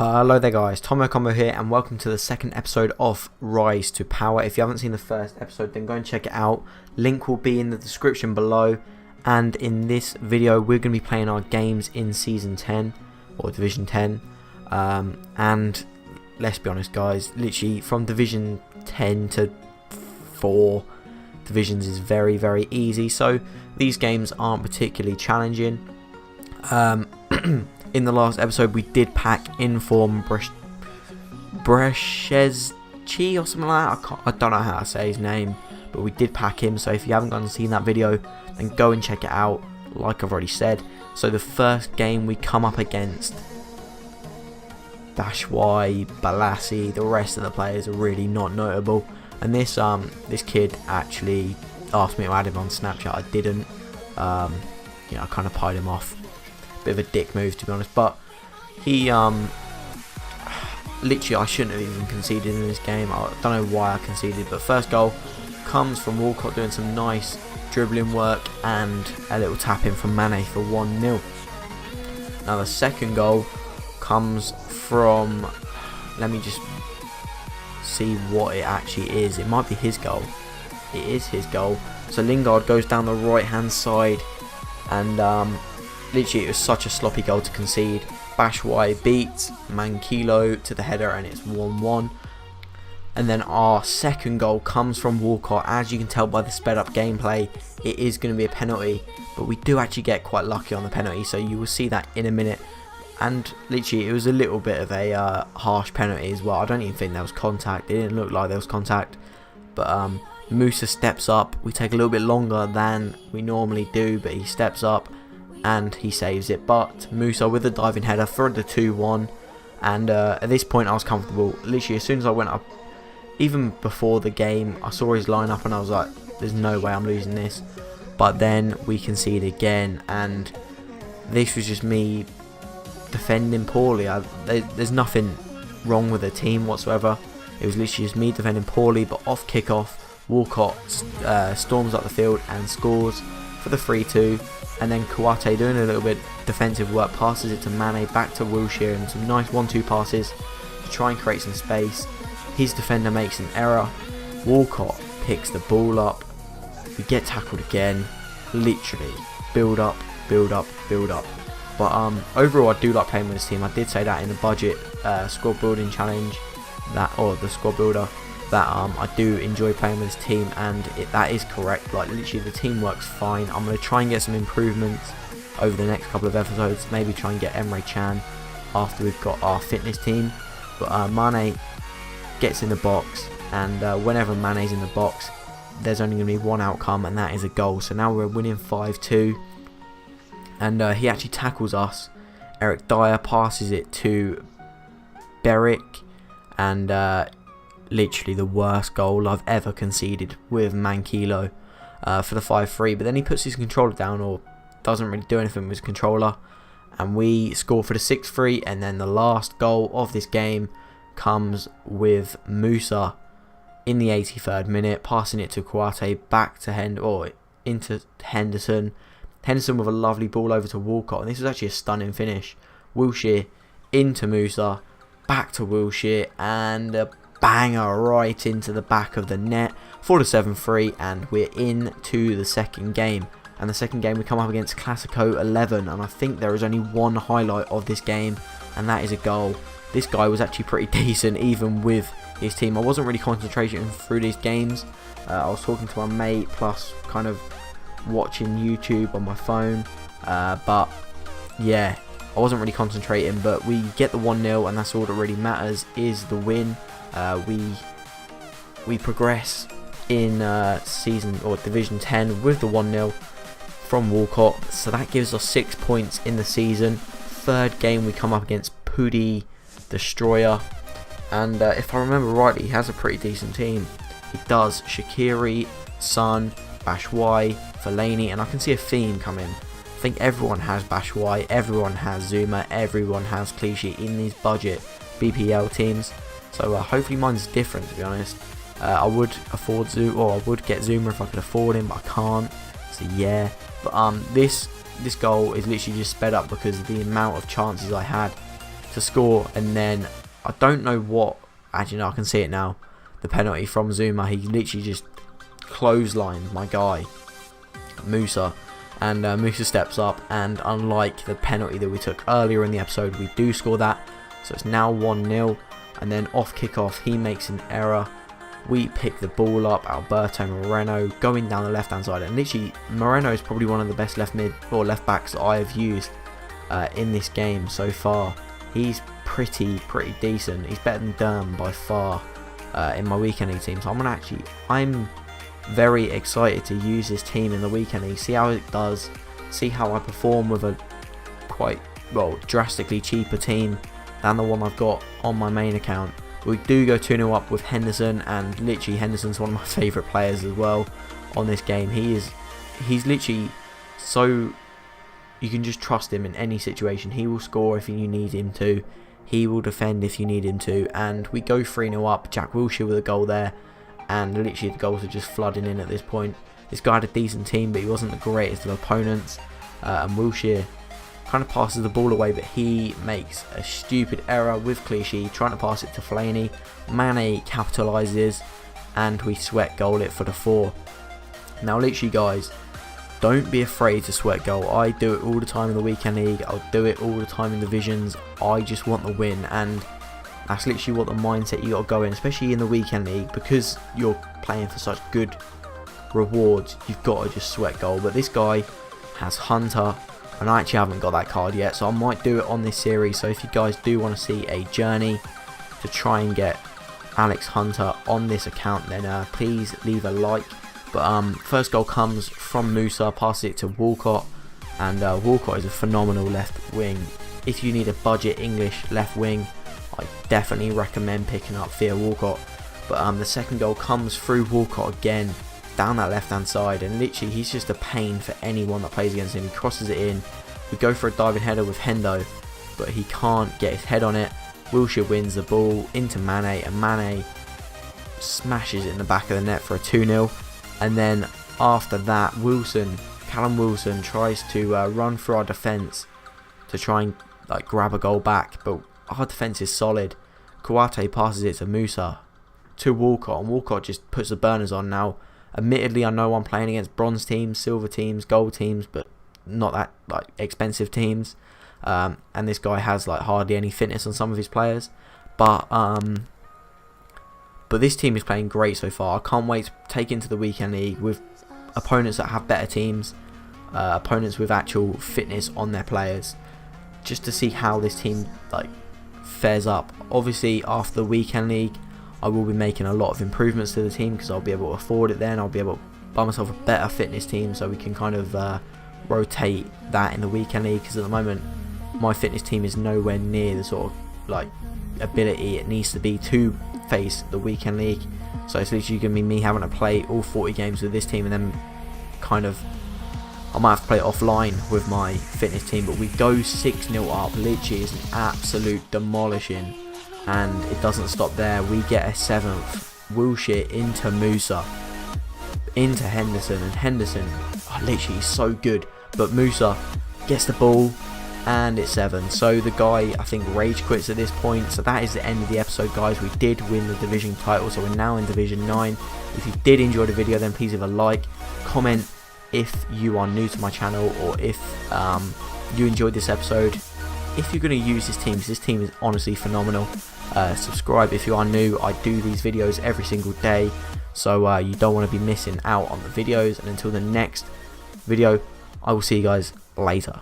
Hello there guys, Tomo Combo here and welcome to the second episode of Rise to Power. If you haven't seen the first episode then go and check it out. Link will be in the description below, and in this video we're going to be playing our games in Season 10 or Division 10, and let's be honest guys, literally from Division 10 to 4 divisions is very easy, so these games aren't particularly challenging. In the last episode we did pack Inform Brzezinski or something like that. I don't know how to say his name, but we did pack him, so if you haven't gone and seen that video then go and check it out, like I've already said. So the first game we come up against Bashwai, Balassi, the rest of the players are really not notable, and this kid actually asked me to add him on Snapchat. I didn't, I kind of pied him off. Bit of a dick move to be honest, but he literally I shouldn't have even conceded in this game. I don't know why I conceded, but first goal comes from Walcott doing some nice dribbling work and a little tap in from Mane for 1-0. Now the second goal comes from, let me just see what it actually is. It might be his goal. It is his goal. So Lingard goes down the right hand side, and literally it was such a sloppy goal to concede. Bashwai beats Mankilo to the header and it's 1-1. And then our second goal comes from Walcott. As you can tell by the sped up gameplay, it is going to be a penalty, but we do actually get quite lucky on the penalty, so you will see that in a minute. And literally it was a little bit of a harsh penalty as well. I don't even think there was contact. It didn't look like there was contact, but Musa steps up. We take a little bit longer than we normally do, but he steps up and he saves it. But Musa with a diving header for the 2-1, and at this point I was comfortable. Literally as soon as I went up, even before the game, I saw his lineup and I was like, there's no way I'm losing this. But then we concede again, and this was just me defending poorly. There's nothing wrong with the team whatsoever. It was literally just me defending poorly. But off kickoff, Walcott storms up the field and scores for the 3-2. And then Kouate, doing a little bit defensive work, passes it to Mane, back to Wilshere, and some nice 1-2 passes to try and create some space. His defender makes an error. Walcott picks the ball up. We get tackled again. Literally build up. But overall I do like playing with this team. I did say that in the budget squad building challenge, the squad builder, that I do enjoy playing with this team, and that is correct. Like literally the team works fine. I'm going to try and get some improvements over the next couple of episodes, maybe try and get Emre Can after we've got our fitness team. But Mane gets in the box, and whenever Mane's in the box there's only going to be one outcome, and that is a goal. So now we're winning 5-2, and he actually tackles us. Eric Dyer passes it to Beric, and literally the worst goal I've ever conceded with Mankilo for the 5-3. But then he puts his controller down, or doesn't really do anything with his controller, and we score for the 6-3. And then the last goal of this game comes with Musa in the 83rd minute, passing it to Kouate, back to into Henderson. Henderson with a lovely ball over to Walcott, and this was actually a stunning finish. Wilshere into Musa, back to Wilshere, and a banger right into the back of the net for the 7-3, and we're into the second game. And the second game we come up against Classico 11, and I think there is only one highlight of this game, and that is a goal. This guy was actually pretty decent even with his team. I wasn't really concentrating through these games. I was talking to my mate plus kind of watching YouTube on my phone, but yeah, I wasn't really concentrating. But we get the 1-0, and that's all that really matters, is the win. We progress in season or Division 10 with the 1-0 from Walcott, so that gives us 6 points in the season. Third game we come up against Pudi Destroyer, and if I remember rightly, he has a pretty decent team. He does. Shaqiri, Son, Bashwai, Fellaini, and I can see a theme coming. I think everyone has Bashwai, everyone has Zuma, everyone has Clichy in these budget BPL teams. So hopefully mine's different, to be honest. I would afford Zuma, or I would get Zuma if I could afford him, but I can't. So yeah. But this goal is literally just sped up because of the amount of chances I had. to score, and then I don't know what, actually no, I can see it now, the penalty from Zuma. He literally just clotheslined my guy Musa, and Musa steps up, and unlike the penalty that we took earlier in the episode, we do score that, so it's now 1-0. And then off kickoff he makes an error, we pick the ball up, Alberto Moreno going down the left hand side, and literally Moreno is probably one of the best left mid or left backs that I have used in this game so far. He's pretty decent. He's better than Durham by far in my weekend league team, so I'm very excited to use this team in the weekend league, see how it does, see how I perform with a quite, well, drastically cheaper team than the one I've got on my main account. We do go 2-0 up with Henderson, and literally Henderson's one of my favourite players as well on this game. He's literally so, you can just trust him in any situation. He will score if you need him to, he will defend if you need him to, and we go 3-0 up. Jack Wilshere with a goal there, and literally the goals are just flooding in at this point. This guy had a decent team, but he wasn't the greatest of opponents, and Wilshere kind of passes the ball away, but he makes a stupid error with Clichy trying to pass it to Fellaini. Mane capitalises, and we sweat goal it for the 4. Now literally guys, don't be afraid to sweat goal. I do it all the time in the weekend league, I'll do it all the time in divisions. I just want the win, and that's literally what the mindset you got to go in, especially in the weekend league, because you're playing for such good rewards. You've got to just sweat goal. But this guy has Hunter, and I actually haven't got that card yet, so I might do it on this series. So if you guys do want to see a journey to try and get Alex Hunter on this account, then please leave a like. But first goal comes from Musa, passes it to Walcott, and Walcott is a phenomenal left wing. If you need a budget English left wing, I definitely recommend picking up Theo Walcott. But the second goal comes through Walcott again, down that left hand side, and literally he's just a pain for anyone that plays against him. He crosses it in, we go for a diving header with Hendo, but he can't get his head on it. Wilshere wins the ball into Mane, and Mane smashes it in the back of the net for a 2-0. And then after that, Callum Wilson tries to run through our defence to try and grab a goal back, but our defence is solid. Kouate passes it to Musa, to Walcott, and Walcott just puts the burners on. Now admittedly I know I'm playing against bronze teams, silver teams, gold teams, but not that expensive teams, and this guy has hardly any fitness on some of his players, but this team is playing great so far. I can't wait to take into the weekend league with opponents that have better teams, opponents with actual fitness on their players, just to see how this team fares up. Obviously after the weekend league I will be making a lot of improvements to the team, because I'll be able to afford it then. I'll be able to buy myself a better fitness team, so we can kind of rotate that in the weekend league, because at the moment my fitness team is nowhere near the sort of ability it needs to be to face the weekend league. So it's literally going to be me having to play all 40 games with this team, and then I might have to play it offline with my fitness team. But we go 6-0 up, literally is an absolute demolishing, and it doesn't stop there. We get a 7th, Wilshere into Musa, into Henderson, and Henderson literally is so good, but Musa gets the ball and it's 7. So the guy, I think, rage quits at this point. So that is the end of the episode, guys. We did win the division title, so we're now in Division 9. If you did enjoy the video, then please leave a like, comment if you are new to my channel, or if you enjoyed this episode. If you're going to use this team, because this team is honestly phenomenal, subscribe if you are new. I do these videos every single day, so you don't want to be missing out on the videos. And until the next video, I will see you guys later.